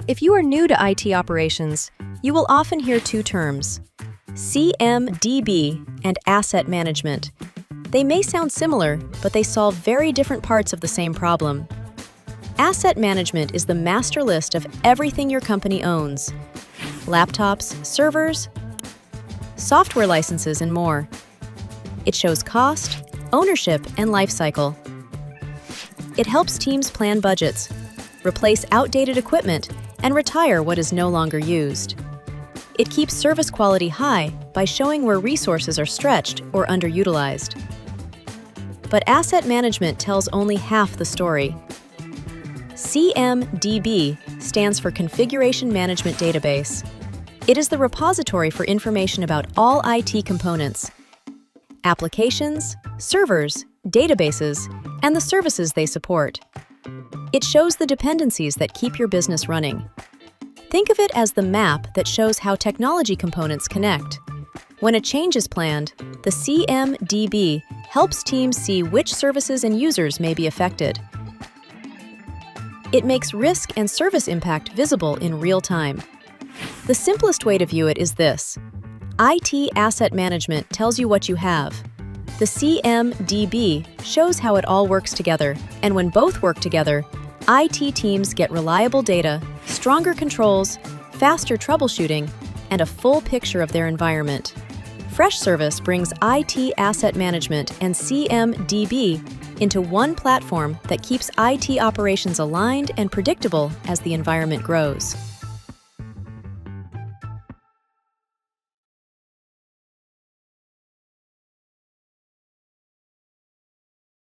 If you are new to IT operations, you will often hear two terms, CMDB and asset management. They may sound similar, but they solve very different parts of the same problem. Asset management is the master list of everything your company owns: laptops, servers, software licenses, and more. It shows cost, ownership, and life cycle. It helps teams plan budgets, replace outdated equipment, and retire what is no longer used. It keeps service quality high by showing where resources are stretched or underutilized. But asset management tells only half the story. CMDB stands for Configuration Management Database. It is the repository for information about all IT components, applications, servers, databases, and the services they support. It shows the dependencies that keep your business running. Think of it as the map that shows how technology components connect. When a change is planned, the CMDB helps teams see which services and users may be affected. It makes risk and service impact visible in real time. The simplest way to view it is this. IT asset management tells you what you have. The CMDB shows how it all works together, and when both work together, IT teams get reliable data, stronger controls, faster troubleshooting, and a full picture of their environment. Freshservice brings IT asset management and CMDB into one platform that keeps IT operations aligned and predictable as the environment grows.